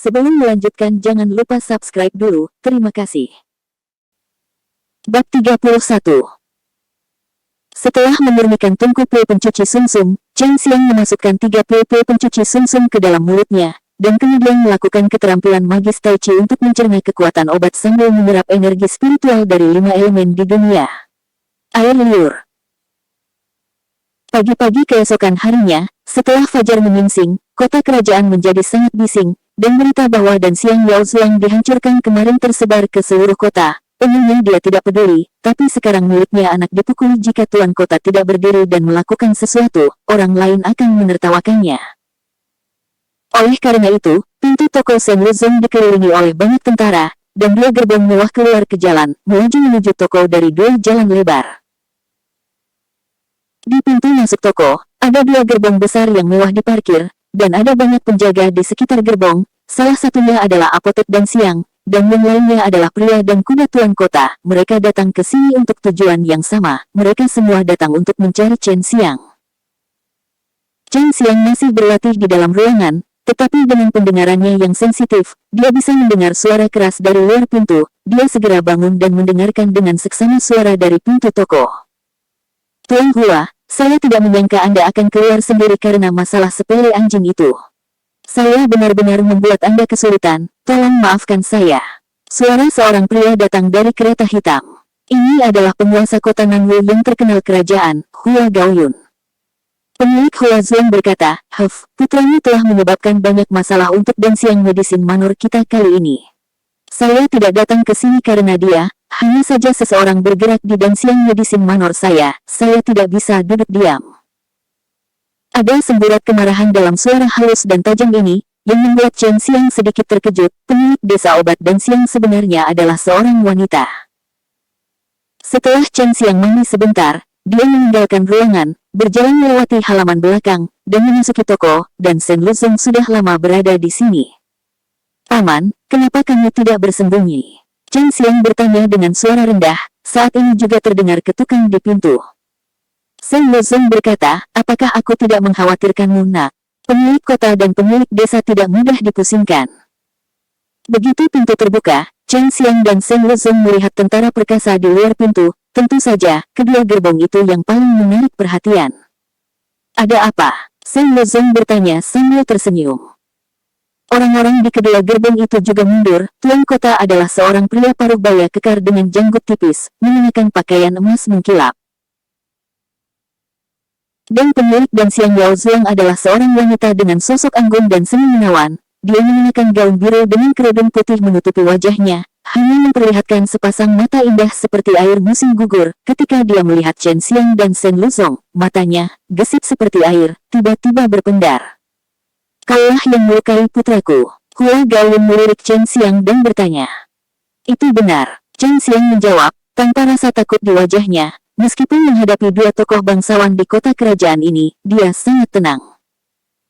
Sebelum melanjutkan jangan lupa subscribe dulu, terima kasih. Bab 31. Setelah memurnikan tungku pil pencuci sumsum, Chen Xiang memasukkan 3 pil pencuci sumsum ke dalam mulutnya, dan kemudian melakukan keterampilan magis Tai Chi untuk mencerna kekuatan obat sambil menyerap energi spiritual dari 5 elemen di dunia. Air liur. Pagi-pagi keesokan harinya, setelah fajar menyingsing, kota kerajaan menjadi sangat bising, dan berita bahwa Dan Xiang Yao Zuang dihancurkan kemarin tersebar ke seluruh kota. Umumnya dia tidak peduli, tapi sekarang miliknya anak dipukul jika tuan kota tidak berdiri dan melakukan sesuatu, orang lain akan menertawakannya. Oleh karena itu, pintu toko Shen Luzong dikelilingi oleh banyak tentara, dan 2 gerbong mewah keluar ke jalan, melaju menuju toko dari 2 jalan lebar. Di pintu masuk toko, ada 2 gerbong besar yang mewah diparkir, dan ada banyak penjaga di sekitar gerbong, salah satunya adalah apotek Dan Xiang, dan yang lainnya adalah pria dan kuda tuan kota. Mereka datang ke sini untuk tujuan yang sama, mereka semua datang untuk mencari Chen Xiang. Chen Xiang masih berlatih di dalam ruangan, tetapi dengan pendengarannya yang sensitif, dia bisa mendengar suara keras dari luar pintu. Dia segera bangun dan mendengarkan dengan seksama suara dari pintu toko. Tuan Hua, saya tidak menyangka Anda akan keluar sendiri karena masalah sepele anjing itu. Saya benar-benar membuat Anda kesulitan, tolong maafkan saya. Suara seorang pria datang dari kereta hitam. Ini adalah penguasa kota Nanwu yang terkenal kerajaan, Hua Gaoyun. Pemilik Hua Zuan berkata, putranya telah menyebabkan banyak masalah untuk Dan Xiang Medicine Manor kita kali ini. Saya tidak datang ke sini karena dia, hanya saja seseorang bergerak di Dan Xiang Medicine Manor saya tidak bisa duduk diam. Ada semburat kemarahan dalam suara halus dan tajam ini, yang membuat Chen Xiang sedikit terkejut. Pemilik desa obat Dan Xiang sebenarnya adalah seorang wanita. Setelah Chen Xiang mandi sebentar, dia meninggalkan ruangan, berjalan melewati halaman belakang, dan memasuki toko, dan Shen Luzong sudah lama berada di sini. Paman, kenapa kamu tidak bersembunyi? Chen Xiang bertanya dengan suara rendah, saat ini juga terdengar ketukan di pintu. Shen Luzong berkata, apakah aku tidak mengkhawatirkanmu nak? Pemilik kota dan pemilik desa tidak mudah dipusingkan. Begitu pintu terbuka, Chen Xiang dan Shen Luzong melihat tentara perkasa di luar pintu. Tentu saja, kedua gerbong itu yang paling menarik perhatian. Ada apa? Shen Luzong bertanya sambil tersenyum. Orang-orang di kedua gerbong itu juga mundur. Tuan kota adalah seorang pria paruh baya kekar dengan janggut tipis, mengenakan pakaian emas mengkilap. Dan pemilik Dan Xiang Yao Zuang adalah seorang wanita dengan sosok anggun dan seni menawan. Dia mengenakan gaun biru dengan kerudung putih menutupi wajahnya, hanya memperlihatkan sepasang mata indah seperti air musim gugur. Ketika dia melihat Chen Xiang dan Shen Luzong, matanya, gesit seperti air, tiba-tiba berpendar. Kaulah yang melukai putraku. Hua Gaoyun melirik Chen Xiang dan bertanya. Itu benar. Chen Xiang menjawab, tanpa rasa takut di wajahnya. Meskipun menghadapi 2 tokoh bangsawan di kota kerajaan ini, dia sangat tenang.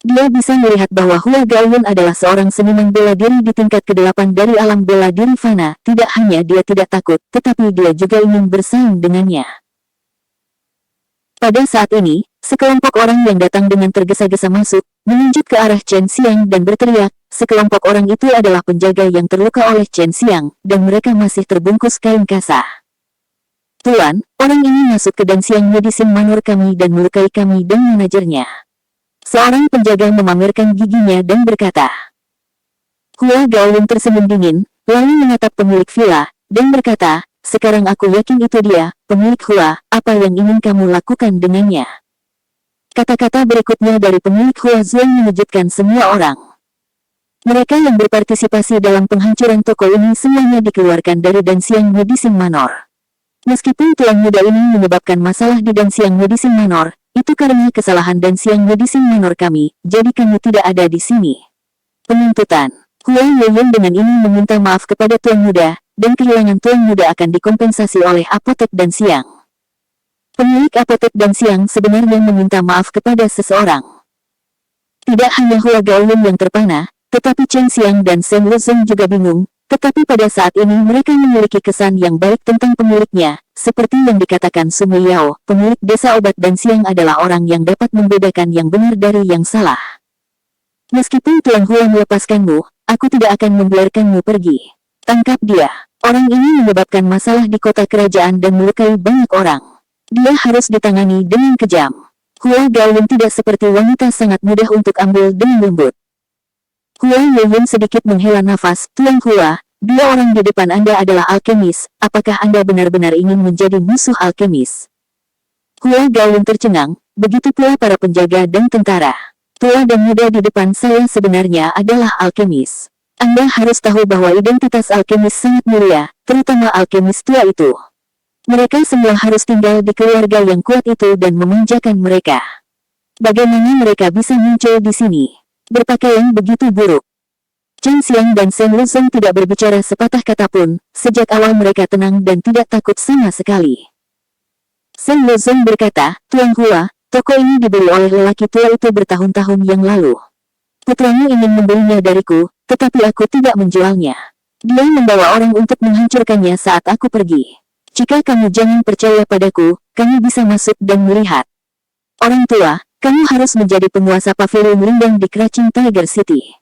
Dia bisa melihat bahwa Hua Gaoyun adalah seorang seniman bela diri di tingkat ke-8 dari alam bela diri fana. Tidak hanya dia tidak takut, tetapi dia juga ingin bersaing dengannya. Pada saat ini, sekelompok orang yang datang dengan tergesa-gesa masuk, menunjuk ke arah Chen Xiang dan berteriak. Sekelompok orang itu adalah penjaga yang terluka oleh Chen Xiang, dan mereka masih terbungkus kain kasa. Tuan, orang ini masuk ke Dan Xiang Medicine Manor kami dan melukai kami dan manajernya. Seorang penjaga memamerkan giginya dan berkata. Hua Gaoyun tersenyum dingin, lalu menatap pemilik villa, dan berkata, sekarang aku yakin itu dia, pemilik Hua, apa yang ingin kamu lakukan dengannya? Kata-kata berikutnya dari pemilik Hua Zuan mengejutkan semua orang. Mereka yang berpartisipasi dalam penghancuran toko ini semuanya dikeluarkan dari Dan Xiang Medicine Manor. Meskipun tuan muda ini menyebabkan masalah di Dan Xiang Medicine Manor, itu karena kesalahan Dan Xiang Medicine Manor kami, jadi kami tidak ada di sini. Penuntutan. Hua Yueyun dengan ini meminta maaf kepada tuan muda, dan kehilangan tuan muda akan dikompensasi oleh apotek Dan Xiang. Pemilik apotek Dan Xiang sebenarnya meminta maaf kepada seseorang. Tidak hanya Hua Gaoyun yang terpana, tetapi Chen Xiang dan Shen Luzong juga bingung. Tetapi pada saat ini mereka memiliki kesan yang baik tentang pemiliknya, seperti yang dikatakan Sumi Yao, pemilik desa obat Dan Xiang adalah orang yang dapat membedakan yang benar dari yang salah. Meskipun Tuan Hua melepaskanmu, Aku tidak akan membiarkanmu pergi. Tangkap dia. Orang ini menyebabkan masalah di kota kerajaan dan melukai banyak orang. Dia harus ditangani dengan kejam. Hua Gaoyun tidak seperti wanita sangat mudah untuk ambil dengan lembut. Hua Yuyun sedikit menghela nafas. Tuan Hua, dua orang di depan Anda adalah alkemis. Apakah Anda benar-benar ingin menjadi musuh alkemis? Hua Gaoyun tercengang, begitu pula para penjaga dan tentara. Tua dan muda di depan saya sebenarnya adalah alkemis. Anda harus tahu bahwa identitas alkemis sangat mulia, terutama alkemis tua itu. Mereka semua harus tinggal di keluarga yang kuat itu dan memanjakan mereka. Bagaimana mereka bisa muncul di sini? Berpakaian begitu buruk. Chen Xiang dan Shen Luzong tidak berbicara sepatah kata pun, sejak awal mereka tenang dan tidak takut sama sekali. Shen Luzong berkata, Tuan Hua, toko ini dibeli oleh lelaki tua itu bertahun-tahun yang lalu. Putramu ingin membelinya dariku, tetapi aku tidak menjualnya. Dia membawa orang untuk menghancurkannya saat aku pergi. Jika kamu jangan percaya padaku, kamu bisa masuk dan melihat. Orang tua, kamu harus menjadi penguasa pavilion Lindang di Crouching Tiger City.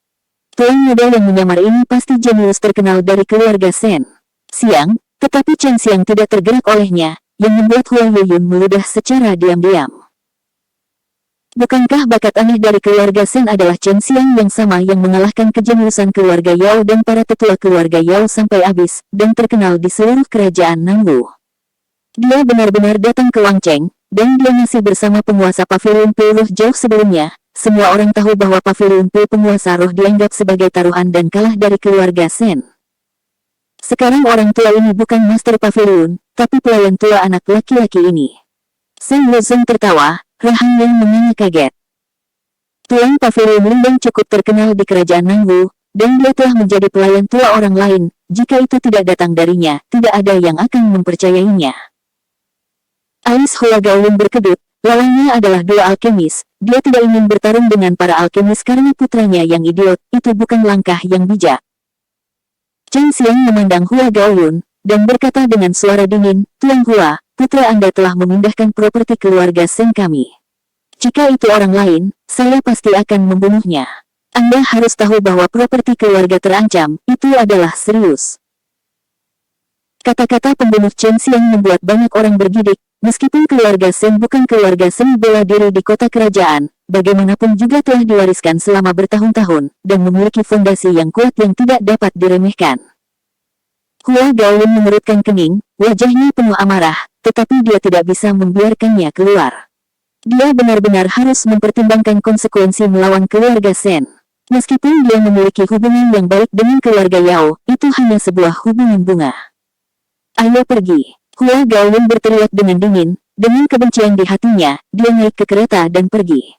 Tuan muda yang menyamar ini pasti jenius terkenal dari keluarga Shen Xiang, tetapi Chen Xiang tidak tergerak olehnya, yang membuat Hua Yuyun meludah secara diam-diam. Bukankah bakat aneh dari keluarga Shen adalah Chen Xiang yang sama yang mengalahkan kejeniusan keluarga Yao dan para tetua keluarga Yao sampai habis, dan terkenal di seluruh kerajaan Nangwu? Dia benar-benar datang ke Wangcheng, dan dia masih bersama penguasa Pavilion Pu Roh jauh sebelumnya. Semua orang tahu bahwa Pavilion Pu penguasa roh dianggap sebagai taruhan dan kalah dari keluarga Shen. Sekarang orang tua ini bukan Master Pavilion, tapi pelayan tua anak laki-laki ini. Shen Luzong tertawa. Rahang yang menyanyi kaget. Tuan Pavilion Lindang cukup terkenal di kerajaan Nangwu, dan dia telah menjadi pelayan tua orang lain. Jika itu tidak datang darinya, tidak ada yang akan mempercayainya. Alis Hua Gaoyun berkedut, lawannya adalah dua alkemis. Dia tidak ingin bertarung dengan para alkemis karena putranya yang idiot. Itu bukan langkah yang bijak. Chen Xiang memandang Hua Gaoyun, dan berkata dengan suara dingin, Tuan Hua, putra Anda telah memindahkan properti keluarga Shen kami. Jika itu orang lain, saya pasti akan membunuhnya. Anda harus tahu bahwa properti keluarga terancam, itu adalah serius. Kata-kata pembunuh Chen Xiang membuat banyak orang bergidik, meskipun keluarga Shen bukan keluarga seni bela diri di kota kerajaan, bagaimanapun juga telah diwariskan selama bertahun-tahun, dan memiliki fondasi yang kuat yang tidak dapat diremehkan. Hua Gaoyun mengerutkan kening, wajahnya penuh amarah, tetapi dia tidak bisa membiarkannya keluar. Dia benar-benar harus mempertimbangkan konsekuensi melawan keluarga Shen. Meskipun dia memiliki hubungan yang baik dengan keluarga Yao, itu hanya sebuah hubungan bunga. Ayo pergi. Hua Gaoyun berteriak dengan dingin, dengan kebencian di hatinya, dia naik ke kereta dan pergi.